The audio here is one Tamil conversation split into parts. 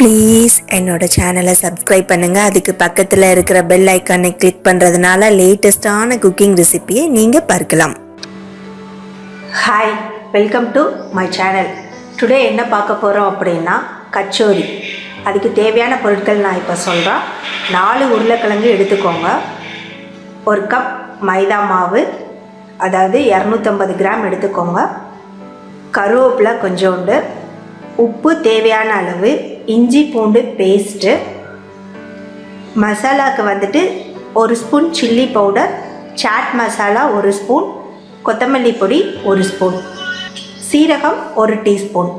ப்ளீஸ் என்னோட சேனலை சப்ஸ்கிரைப் பண்ணுங்கள். அதுக்கு பக்கத்தில் இருக்கிற பெல் ஐக்கானை கிளிக் பண்ணுறதுனால லேட்டஸ்டான குக்கிங் ரெசிபியை நீங்கள் பார்க்கலாம். Hi, welcome to my channel. Today என்ன பார்க்க போகிறோம் அப்படின்னா கச்சோரி. அதுக்கு தேவையான பொருட்கள் நான் இப்போ சொல்கிறேன். 4 உருளைக்கிழங்கு எடுத்துக்கோங்க. 1 கப் மைதா மாவு, அதாவது 250 கிராம் எடுத்துக்கோங்க. கருவேப்பிலை கொஞ்சோண்டு, உப்பு தேவையான அளவு, இஞ்சி பூண்டு பேஸ்ட்டு, மசாலாவுக்கு வந்துட்டு 1 spoon chilli powder, chaat masala 1 spoon, கொத்தமல்லி பொடி 1 ஸ்பூன், சீரகம் 1 டீஸ்பூன்,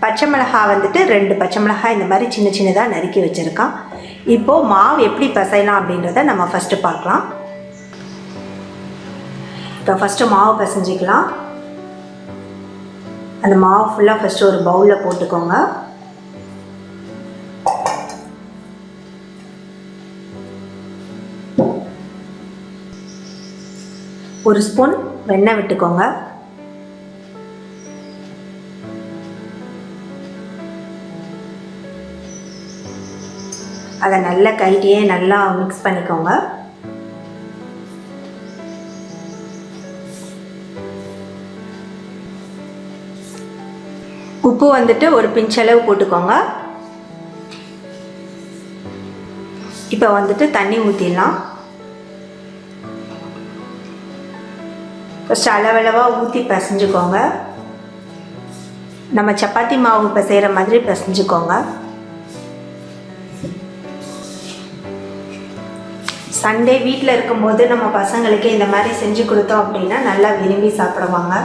பச்சை மிளகாய் வந்துட்டு 2 பச்சை மிளகாய் இந்த மாதிரி சின்ன சின்னதாக நறுக்கி வச்சுருக்கான். இப்போது மாவு எப்படி பிசையலாம் அப்படின்றத நம்ம ஃபஸ்ட்டு பார்க்கலாம். இப்போ ஃபஸ்ட்டு மாவு பிசைஞ்சிக்கலாம். அந்த மாவு ஃபுல்லாக ஃபஸ்ட்டு ஒரு பவுலில் போட்டுக்கோங்க. ஒரு ஸ்பூன் வெண்ணெய் விட்டுக்கோங்க. அதை நல்லா கைட்டியே நல்லா மிக்ஸ் பண்ணிக்கோங்க. உப்பு வந்துட்டு ஒரு பிஞ்சளவு போட்டுக்கோங்க. இப்போ வந்துட்டு தண்ணி ஊற்றிடலாம். ஃபஸ்ட்டு அளவளவாக ஊற்றி பிசைஞ்சுக்கோங்க. நம்ம சப்பாத்தி மாவு பிசைகிற மாதிரி பிசைஞ்சுக்கோங்க. சண்டே வீட்டில் இருக்கும்போது நம்ம பசங்களுக்கு இந்த மாதிரி செஞ்சு கொடுத்தோம் அப்படின்னா நல்லா விரும்பி சாப்பிடுவாங்க.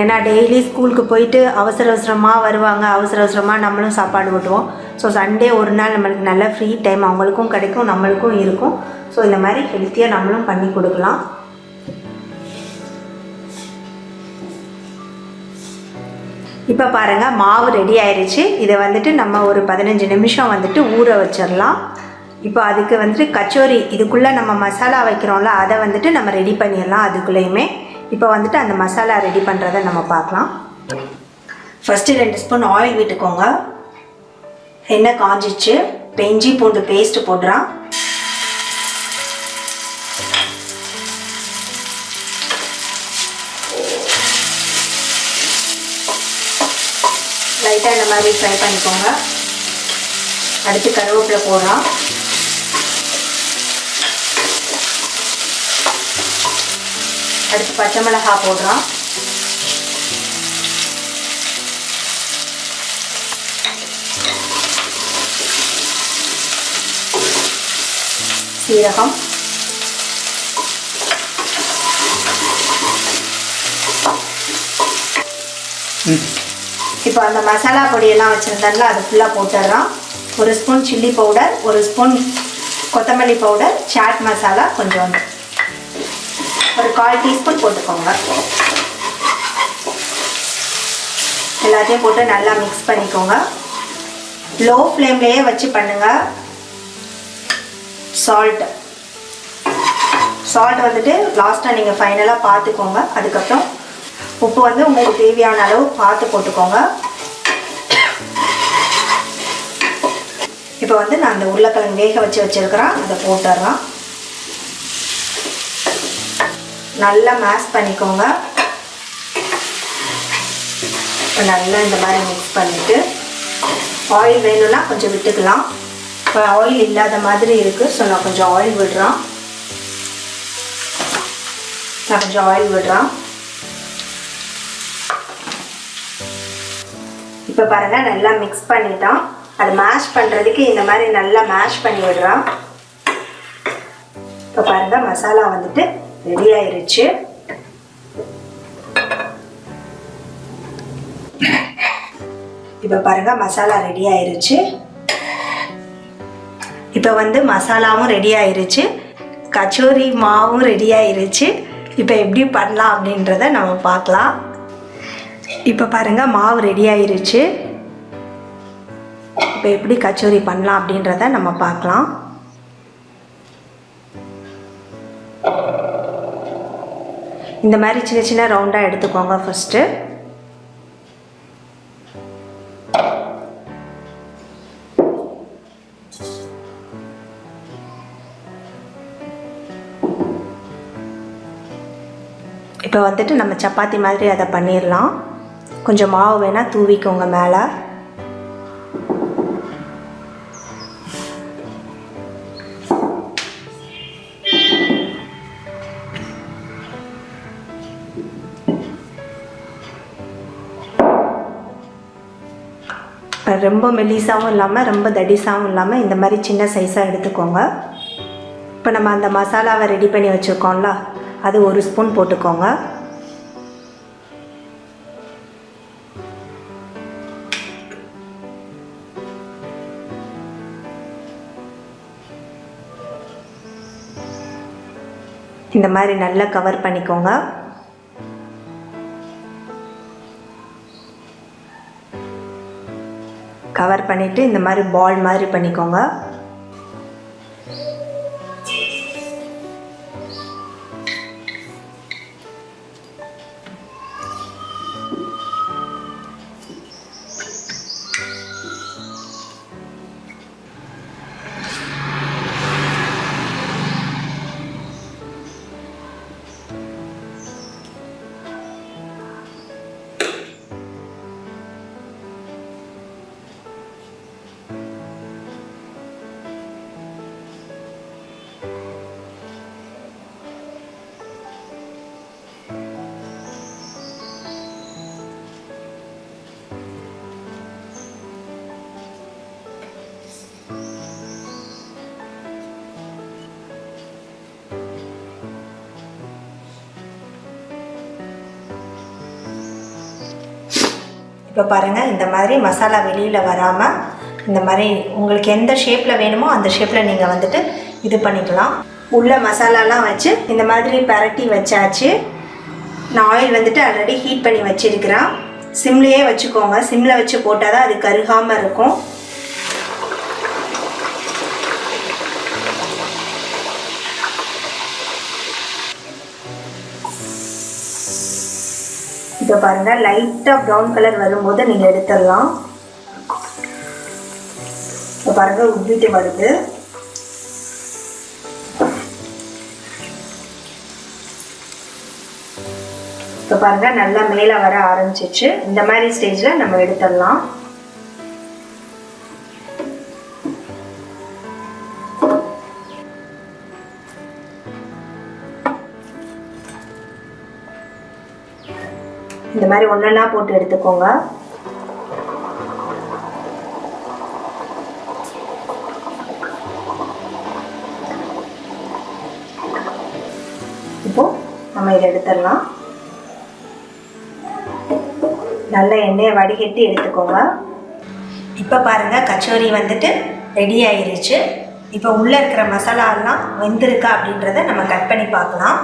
ஏன்னா டெய்லி ஸ்கூலுக்கு போயிட்டு அவசர அவசரமாக வருவாங்க, அவசர அவசரமாக நம்மளும் சாப்பாடு விட்டுவோம். ஸோ சண்டே ஒரு நாள் நம்மளுக்கு நல்ல ஃப்ரீ டைம் அவங்களுக்கும் கிடைக்கும், நம்மளுக்கும் இருக்கும். ஸோ இந்த மாதிரி ஹெல்த்தியாக நம்மளும் பண்ணி கொடுக்கலாம். இப்போ பாருங்கள், மாவு ரெடி ஆயிடுச்சு. இதை வந்துட்டு நம்ம ஒரு 15 நிமிஷம் வந்துட்டு ஊற வச்சிடலாம். இப்போ அதுக்கு வந்துட்டு கச்சோரி, இதுக்குள்ளே நம்ம மசாலா வைக்கிறோம்ல, அதை வந்துட்டு நம்ம ரெடி பண்ணிடலாம். அதுக்குள்ளேயுமே இப்போ வந்துட்டு அந்த மசாலா ரெடி பண்ணுறதை நம்ம பார்க்கலாம். ஃபஸ்ட்டு 2 ஸ்பூன் ஆயில் விட்டுக்கோங்க. எண்ணெய் காஞ்சிச்சு. இப்போ இஞ்சி பூண்டு பேஸ்ட்டு போடுறான். லைட்டாக இந்த மாதிரி ஃப்ரை பண்ணிக்கோங்க. அடுத்து கருவேப்பிலை போடுறோம். அடுத்து பச்சை மிளகாய் போடுறோம். சீரகம், இப்போ அந்த மசாலா பொடியெல்லாம் வச்சுருந்தால அது ஃபுல்லாக போட்டுடுறோம். 1 ஸ்பூன் சில்லி பவுடர், 1 ஸ்பூன் கொத்தமல்லி பவுடர், சாட் மசாலா கொஞ்சோண்டு, ஒரு 1/4 டீஸ்பூன் போட்டுக்கோங்க. எல்லாத்தையும் போட்டு நல்லா மிக்ஸ் பண்ணிக்கோங்க. லோ ஃப்ளேம்லேயே வச்சு பண்ணுங்கள். சால்ட் வந்துட்டு லாஸ்ட்டாக நீங்கள் ஃபைனலாக பார்த்துக்கோங்க. அதுக்கப்புறம் உப்பு வந்து உங்களுக்கு தேவையான அளவு பார்த்து போட்டுக்கோங்க. இப்போ வந்து நான் அந்த உருளைக்கிழங்கு வேக வச்சுருக்கிறேன், அதை போட்டுடுறேன். நல்லா மேஷ் பண்ணிக்கோங்க. இப்போ நல்லா இந்த மாதிரி மிக்ஸ் பண்ணிவிட்டு ஆயில் வேணும்னா கொஞ்சம் விட்டுக்கலாம். இப்போ ஆயில் இல்லாத மாதிரி இருக்குது. ஸோ நான் கொஞ்சம் ஆயில் விடுறேன். இப்போ பாருங்கள், நல்லா மிக்ஸ் பண்ணிட்டோம். அது மேஷ் பண்ணுறதுக்கு இந்த மாதிரி நல்லா மேஷ் பண்ணி விடுறோம். இப்போ பாருங்கள், மசாலா வந்துட்டு ரெடி ஆயிருச்சு. இப்போ பாருங்கள், மசாலா ரெடி ஆயிருச்சு. இப்போ வந்து மசாலாவும் ரெடி ஆயிருச்சு, கச்சோரி மாவும் ரெடி ஆயிருச்சு. இப்போ எப்படி பண்ணலாம் அப்படின்றத நம்ம பார்க்கலாம். இப்போ பாருங்கள், மாவு ரெடி ஆயிருச்சு. இப்போ எப்படி கச்சோரி பண்ணலாம் அப்படின்றத நம்ம பார்க்கலாம். இந்த மாதிரி சின்ன சின்ன ரவுண்டாக எடுத்துக்கோங்க ஃபஸ்ட்டு. இப்போ வந்துட்டு நம்ம சப்பாத்தி மாதிரி அதை பண்ணிடலாம். கொஞ்சம் மாவு வேணால் தூவிக்கோங்க மேலே. ரொம்ப மெல்லிசாவும் இல்லாமல் ரொம்ப தடிசாவும் இல்லாமல் இந்த மாதிரி சின்ன சைஸாக எடுத்துக்கோங்க. இப்போ நம்ம அந்த மசாலாவை ரெடி பண்ணி வச்சுருக்கோம்ல, அது 1 ஸ்பூன் போட்டுக்கோங்க. இந்த மாதிரி நல்லா கவர் பண்ணிக்கோங்க. கவர் பண்ணிவிட்டு இந்த மாதிரி பால் மாதிரி பண்ணிக்கோங்க. இப்போ பாருங்கள், இந்த மாதிரி மசாலா வெளியில் வராமல் இந்த மாதிரி உங்களுக்கு எந்த ஷேப்பில் வேணுமோ அந்த ஷேப்பில் நீங்கள் வந்துட்டு இது பண்ணிக்கலாம். உள்ள மசாலாலாம் வச்சு இந்த மாதிரி பரட்டி வச்சாச்சு. நான் ஆயில் வந்துட்டு ஆல்ரெடி ஹீட் பண்ணி வச்சுருக்கிறேன். சிம்லேயே வச்சுக்கோங்க. சிம்மில் வச்சு போட்டால் தான் அது கருகாமல் இருக்கும். இப்போ பாருங்கள், லைட்டாக ப்ரௌன் கலர் வரும்போது நீங்கள் எடுத்துடலாம். இப்போ பாருங்கள், உப்பிட்டு வருது. இப்போ பாருங்கள், நல்லா மேலே வர ஆரம்பிச்சிச்சு. இந்த மாதிரி ஸ்டேஜில் நம்ம எடுத்துடலாம். இந்த மாதிரி ஒன்றா போட்டு எடுத்துக்கோங்க. இப்போ நம்ம இதை எடுத்துடலாம். நல்ல எண்ணெயை வடிகட்டி எடுத்துக்கோங்க. இப்போ பாருங்கள், கச்சோரி வந்துட்டு ரெடி ஆயிருச்சு. இப்போ உள்ளே இருக்கிற மசாலாலாம் வெந்திருக்கா அப்படின்றத நம்ம கட் பண்ணி பார்க்கலாம்.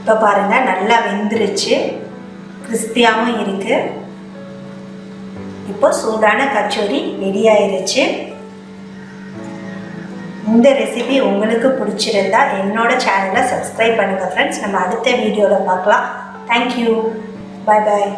இப்போ பாருங்கள், நல்லா வெந்துருச்சு, கிறிஸ்பியாகவும் இருக்குது. இப்போ சூடான கச்சோரி ரெடி ஆயிருச்சு. இந்த ரெசிபி உங்களுக்கு பிடிச்சிருந்தா என்னோட சேனலை சப்ஸ்கிரைப் பண்ணுங்கள் ஃப்ரெண்ட்ஸ். நம்ம அடுத்த வீடியோவில் பார்க்கலாம். தேங்க்யூ. பாய் பாய்.